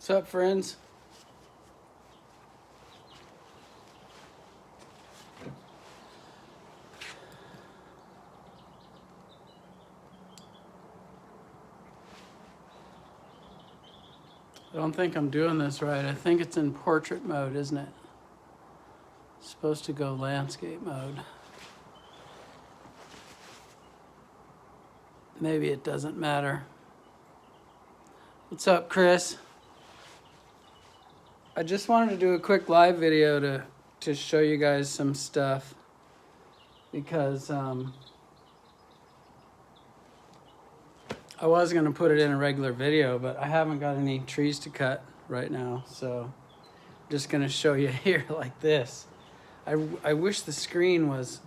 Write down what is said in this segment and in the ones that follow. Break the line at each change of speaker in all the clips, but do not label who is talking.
What's up, friends? I don't think I'm doing this right. I think it's in portrait mode, isn't it? It's supposed to go landscape mode. Maybe it doesn't matter. What's up, Chris? I just wanted to do a quick live video to show you guys some stuff because I was going to put it in a regular video, but I haven't got any trees to cut right now, so I'm just going to show you here like this. I wish the screen was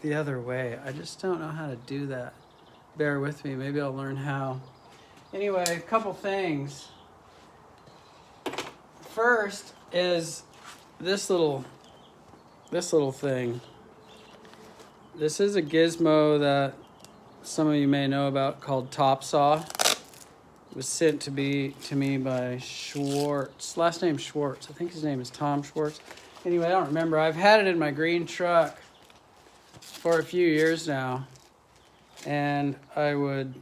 the other way. I just don't know how to do that. Bear with me, maybe I'll learn how. Anyway, a couple things. First is this little thing. This is a gizmo that some of you may know about called Topsaw. It was sent to me by Schwartz. Last name Schwartz. I think his name is Tom Schwartz. Anyway, I don't remember. I've had it in my green truck for a few years now, and I would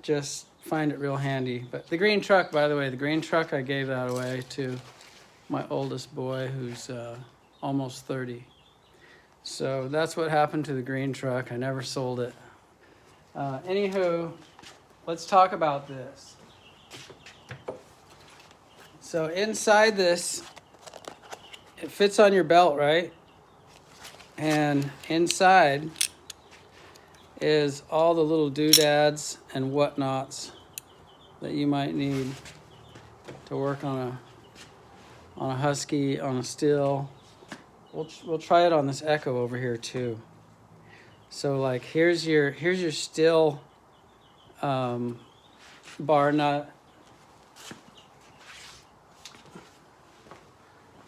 just find it real handy. But the green truck, by the way, I gave that away to my oldest boy who's almost 30. So that's what happened to the green truck. I never sold it. Anywho, let's talk about this. So inside this, it fits on your belt, right? And inside is all the little doodads and whatnots that you might need to work on a husky, on a still. We'll try it on this Echo over here too. So like here's your still bar nut.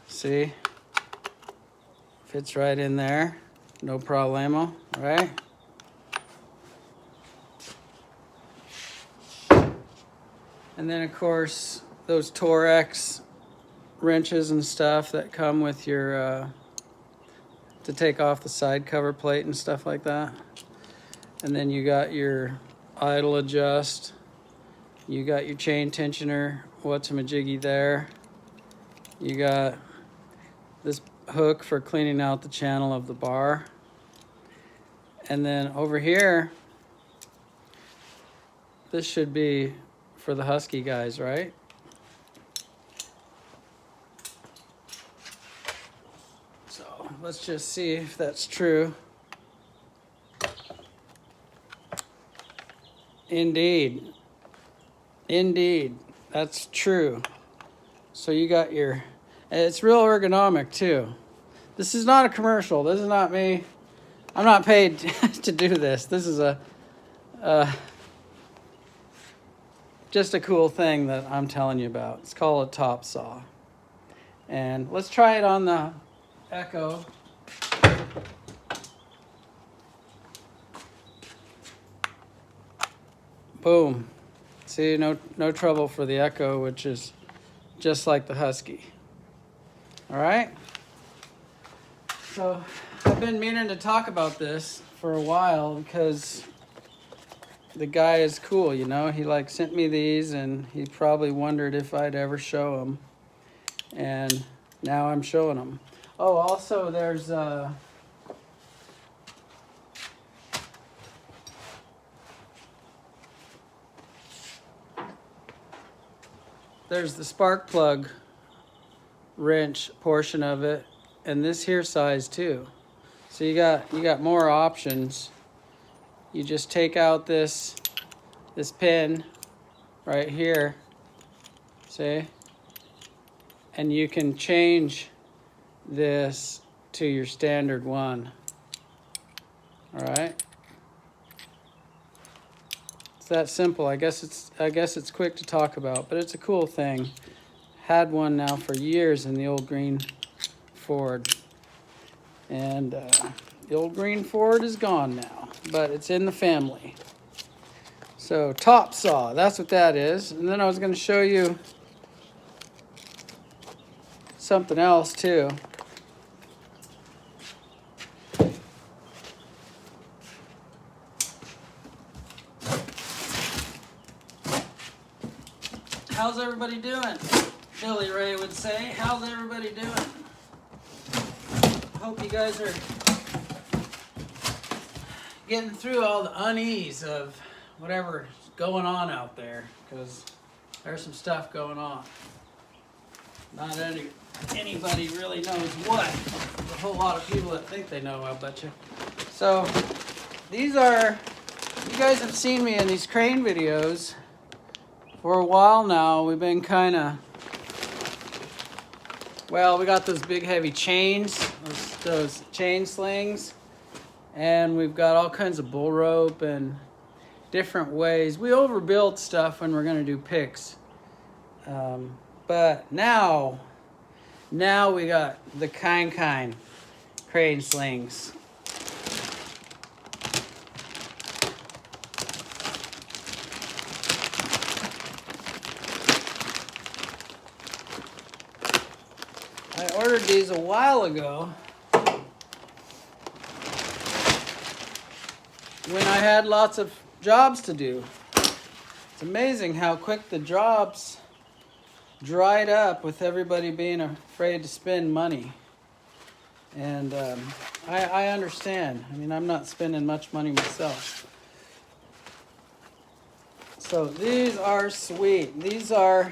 See? Fits right in there. No problemo, right? And then of course those Torex wrenches and stuff that come with your to take off the side cover plate and stuff like that. And then you got your idle adjust. You got your chain tensioner, what's-a-majiggy there. You got this hook for cleaning out the channel of the bar. And then over here, this should be for the husky guys, right? So let's just see if that's true. Indeed, that's true. So you got your, and it's real ergonomic too. This is not a commercial. This is not me. I'm not paid to do this. This is just a cool thing that I'm telling you about. It's called a Topsaw. And let's try it on the Echo. Boom. See, no trouble for the Echo, which is just like the Husky. All right? So I've been meaning to talk about this for a while because the guy is cool, you know? He like sent me these and he probably wondered if I'd ever show them. And now I'm showing them. Oh, also there's the spark plug wrench portion of it, and this here size too. So you got more options. You just take out this pin right here, see? And you can change this to your standard one. All right? It's that simple. I guess it's quick to talk about, but it's a cool thing. Had one now for years in the old green Ford. And the old green Ford is gone now, but it's in the family. So Topsaw, that's what that is. And then I was going to show you something else too. How's everybody doing? Billy Ray would say. How's everybody doing? Hope you guys are getting through all the unease of whatever's going on out there, because there's some stuff going on. Not anybody really knows what. There's a whole lot of people that think they know, I'll bet you. So these are, you guys have seen me in these crane videos for a while now. We've been kind of, well, we got those big heavy chains, those chain slings, and we've got all kinds of bull rope and different ways. We overbuild stuff when we're going to do picks. But now we got the kind crane slings. I ordered these a while ago when I had lots of jobs to do. It's amazing how quick the jobs dried up with everybody being afraid to spend money. And I understand. I mean, I'm not spending much money myself. So these are sweet. These are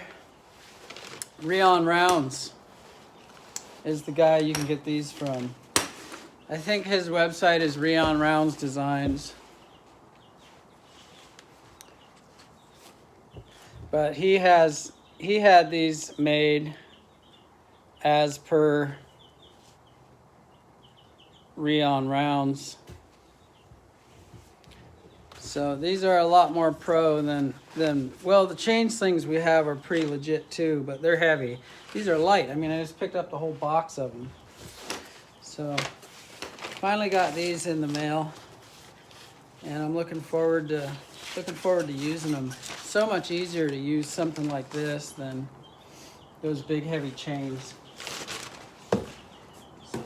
Rion Rounds is the guy you can get these from. I think his website is Rion Rounds Designs. But he had these made as per Rion Rounds. So these are a lot more pro than well, the chain slings we have are pretty legit too, but they're heavy. These are light. I mean, I just picked up the whole box of them. So finally got these in the mail, and I'm looking forward to using them. So much easier to use something like this than those big heavy chains. So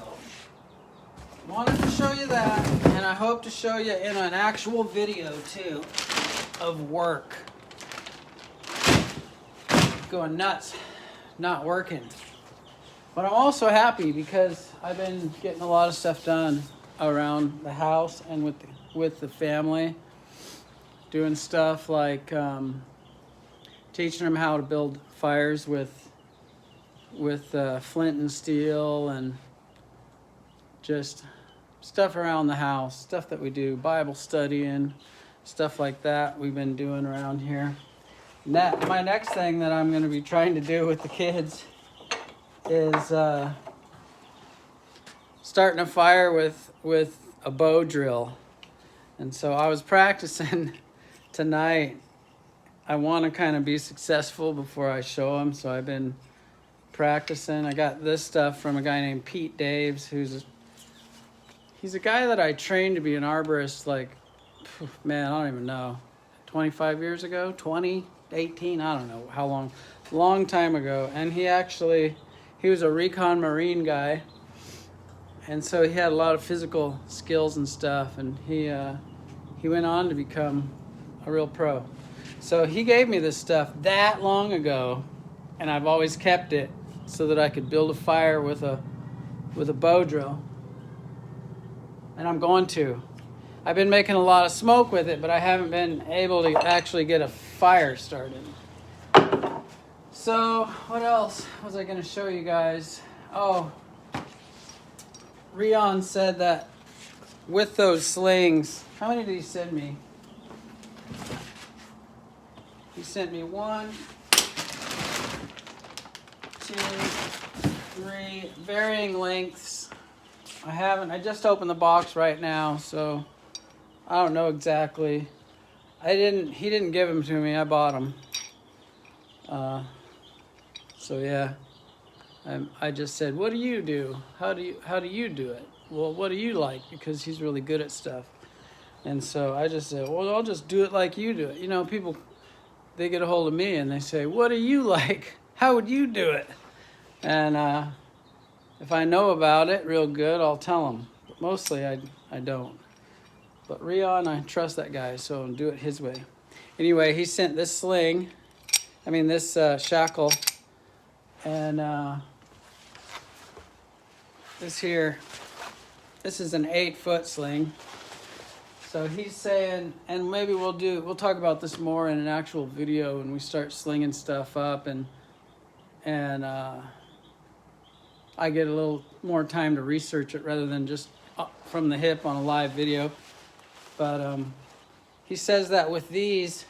wanted to show you that, and I hope to show you in an actual video too of work. Going nuts, not working. But I'm also happy because I've been getting a lot of stuff done around the house and with the family. Doing stuff like teaching them how to build fires with flint and steel, and just stuff around the house, stuff that we do, Bible studying, stuff like that we've been doing around here. My next thing that I'm going to be trying to do with the kids is starting a fire with a bow drill. And so I was practicing tonight. I want to kind of be successful before I show them, so I've been practicing. I got this stuff from a guy named Pete Daves, he's a guy that I trained to be an arborist, like, man, I don't even know, 25 years ago, 20, 18, I don't know how long time ago. And he was a recon Marine guy, and so he had a lot of physical skills and stuff, and he went on to become a real pro. So he gave me this stuff that long ago, and I've always kept it so that I could build a fire with a bow drill. And I'm going to. I've been making a lot of smoke with it, but I haven't been able to actually get a fire started. So what else was I going to show you guys? Oh, Rion said that with those slings, how many did he send me? He sent me 1, 2, 3, varying lengths. I just opened the box right now, so I don't know exactly. He didn't give them to me, I bought them. So yeah, I just said, what do you do? How do you do it? Well, what do you like? Because he's really good at stuff. And so I just said, well, I'll just do it like you do it. You know, people, they get a hold of me and they say, what do you like? How would you do it? And If I know about it real good, I'll tell him. But mostly I don't. But Rion, I trust that guy, so I'll do it his way. Anyway, he sent this sling, this shackle, and this here, this is an 8-foot sling. So he's saying, and maybe we'll talk about this more in an actual video when we start slinging stuff up, and I get a little more time to research it rather than just from the hip on a live video. But he says that with these,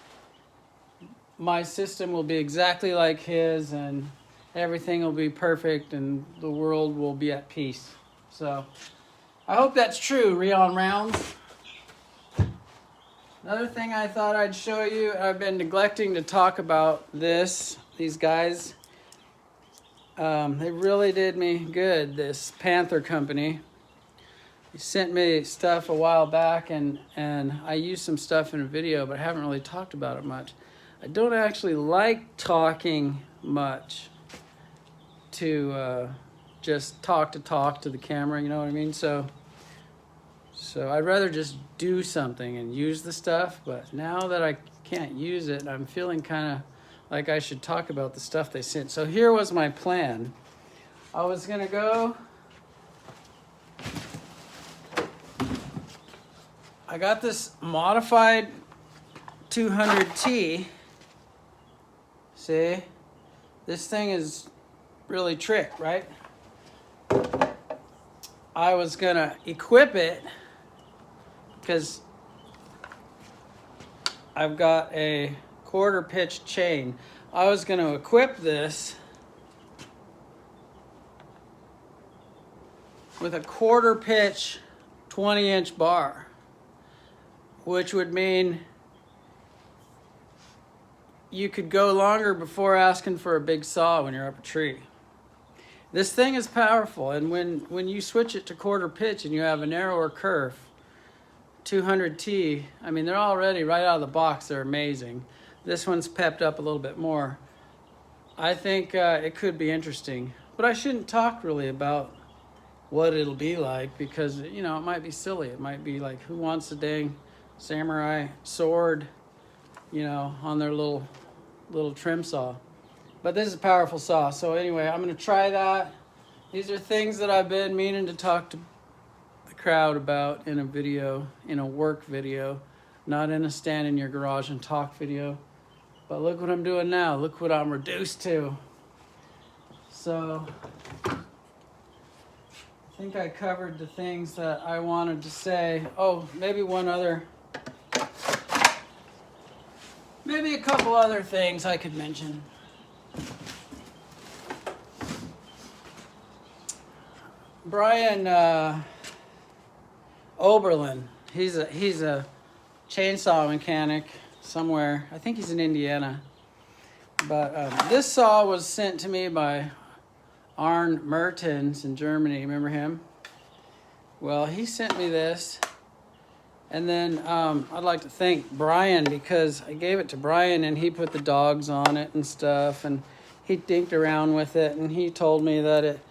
my system will be exactly like his, and everything will be perfect, and the world will be at peace. So I hope that's true, Rion Rounds. Another thing I thought I'd show you, I've been neglecting to talk about these guys. They really did me good, this Panther company. He sent me stuff a while back, and I used some stuff in a video, but I haven't really talked about it much. I don't actually like talking much to just talk to the camera, you know what I mean? So I'd rather just do something and use the stuff, but now that I can't use it, I'm feeling kind of like I should talk about the stuff they sent. So here was my plan. I was gonna go, I got this modified 200T. See, this thing is really trick, right? I was gonna equip it because I've got a 1/4 pitch chain. I was gonna equip this with a 1/4 pitch 20-inch bar, which would mean you could go longer before asking for a big saw when you're up a tree. This thing is powerful, and when you switch it to 1/4 pitch and you have a narrower kerf, 200T, they're already right out of the box, they're amazing. This one's pepped up a little bit more. I think it could be interesting, but I shouldn't talk really about what it'll be like, because it might be silly. It might be like, who wants a dang samurai sword on their little trim saw? But this is a powerful saw. So anyway, I'm gonna try that. These are things that I've been meaning to talk to the crowd about in a video, in a work video, not in a stand in your garage and talk video. But look what I'm doing now. Look what I'm reduced to. So I think I covered the things that I wanted to say. Oh, maybe a couple other things I could mention. Brian Oberlin, he's a chainsaw mechanic somewhere. I think he's in Indiana. But this saw was sent to me by Arne Mertens in Germany. Remember him? Well, he sent me this. And then I'd like to thank Brian, because I gave it to Brian and he put the dogs on it and stuff, and he dinked around with it, and he told me that it,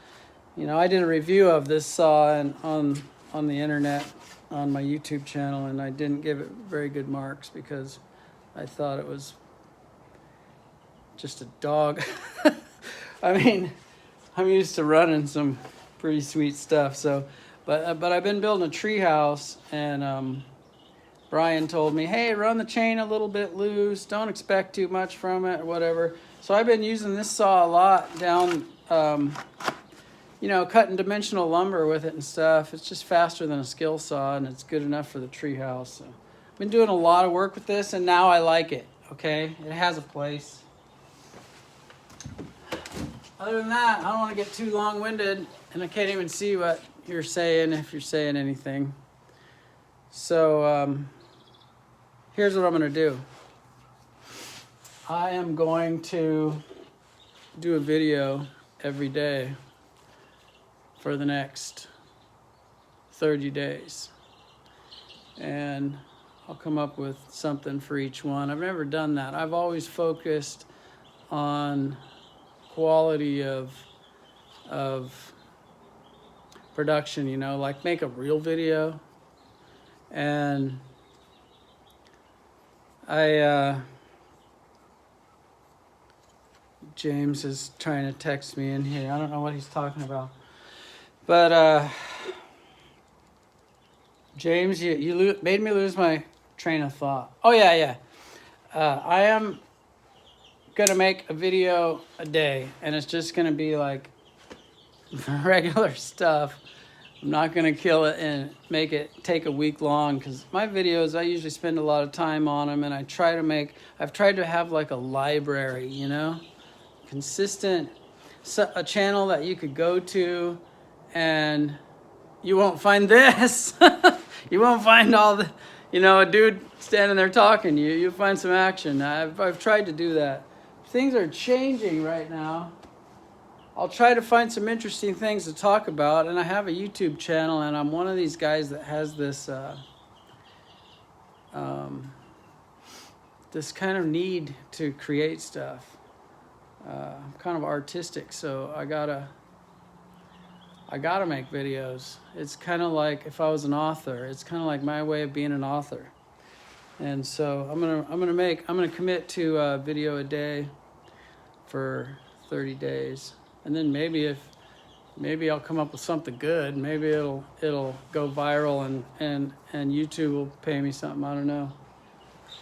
I did a review of this saw on the internet on my YouTube channel, and I didn't give it very good marks because I thought it was just a dog. I'm used to running some pretty sweet stuff. So, but I've been building a tree house, and Brian told me, hey, run the chain a little bit loose. Don't expect too much from it or whatever. So I've been using this saw a lot down, cutting dimensional lumber with it and stuff. It's just faster than a skill saw, and it's good enough for the tree house. So I've been doing a lot of work with this, and now I like it, okay? It has a place. Other than that, I don't want to get too long-winded, and I can't even see what you're saying, if you're saying anything. So here's what I'm going to do. I am going to do a video every day for the next 30 days. And I'll come up with something for each one. I've never done that. I've always focused on quality of production, you know, like make a real video. And James is trying to text me in here. I don't know what he's talking about. But James, you made me lose my train of thought. Oh, yeah. I am going to make a video a day, and it's just going to be like regular stuff. I'm not going to kill it and make it take a week long, because my videos, I usually spend a lot of time on them, and I've tried to have like a library, you know, consistent, a channel that you could go to and you won't find this. You won't find all the, you know, a dude standing there talking. You'll find some action. I've tried to do that. Things are changing right now. I'll try to find some interesting things to talk about, and I have a YouTube channel, and I'm one of these guys that has this this kind of need to create stuff. I'm kind of artistic, so I gotta make videos. It's kind of like if I was an author. It's kind of like my way of being an author. And so I'm gonna commit to a video a day for 30 days. And then maybe I'll come up with something good. Maybe it'll go viral and YouTube will pay me something. I don't know.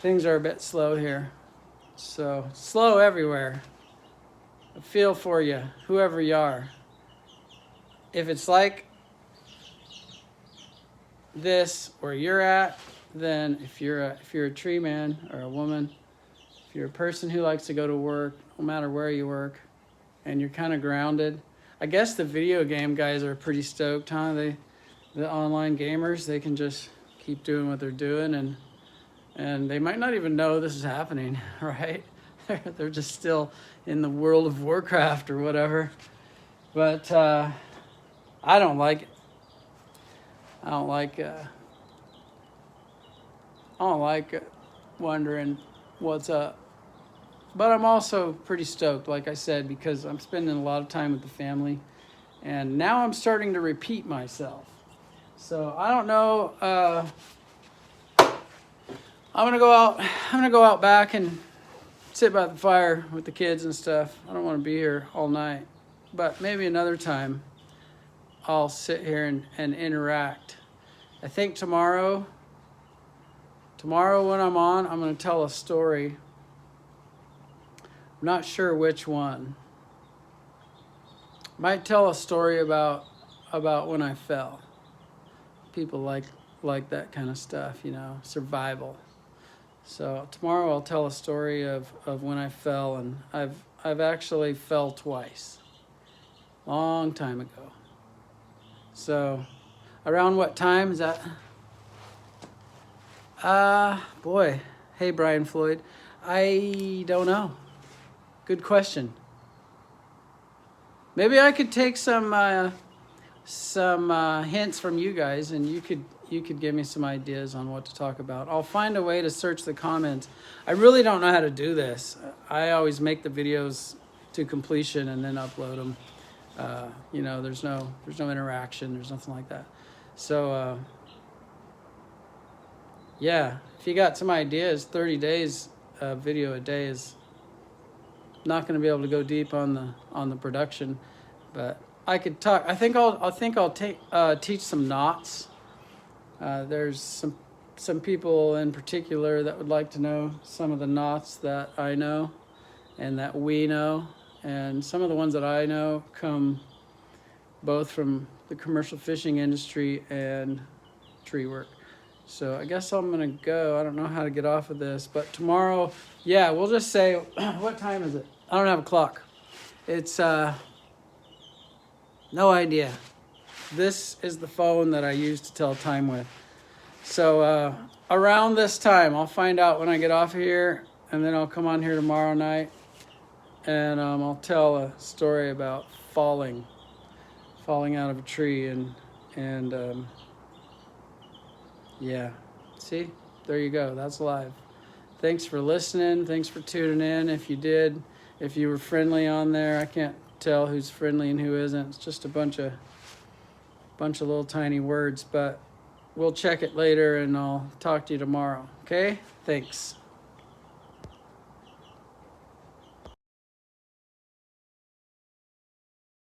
Things are a bit slow here. So slow everywhere. I feel for you, whoever you are. If it's like this where you're at, then if you're a tree man or a woman, if you're a person who likes to go to work, no matter where you work, and you're kind of grounded. I guess the video game guys are pretty stoked, huh? The online gamers, they can just keep doing what they're doing, and they might not even know this is happening, right? They're just still in the World of Warcraft or whatever. But I don't like it. I don't like wondering what's up. But I'm also pretty stoked, like I said, because I'm spending a lot of time with the family. And now I'm starting to repeat myself. So I don't know. I'm gonna go out back and sit by the fire with the kids and stuff. I don't want to be here all night. But maybe another time I'll sit here and interact. I think tomorrow when I'm on, I'm going to tell a story. I'm not sure which one. Might tell a story about when I fell. People like that kind of stuff, you know, survival. So tomorrow I'll tell a story of when I fell, and I've actually fell twice. Long time ago. So around what time is that? Boy. Hey, Brian Floyd. I don't know. Good question. Maybe I could take some hints from you guys, and you could give me some ideas on what to talk about. I'll find a way to search the comments. I really don't know how to do this. I always make the videos to completion and then upload them. You know, there's no interaction. There's nothing like that. So yeah, if you got some ideas, 30 days video a day is not going to be able to go deep on the production, but I could talk. I think I'll teach some knots. There's some people in particular that would like to know some of the knots that I know and that we know, and some of the ones that I know come both from the commercial fishing industry and tree work. So I guess I'm gonna go. I don't know how to get off of this, but tomorrow, yeah, we'll just say, what time is it? I don't have a clock. It's no idea. This is the phone that I use to tell time with. So around this time, I'll find out when I get off of here, and then I'll come on here tomorrow night, and I'll tell a story about falling out of a tree, and yeah, see, there you go. That's live. Thanks for listening. Thanks for tuning in. If you were friendly on there, I can't tell who's friendly and who isn't. It's just a bunch of bunch of little tiny words, but we'll check it later and I'll talk to you tomorrow. Okay? Thanks.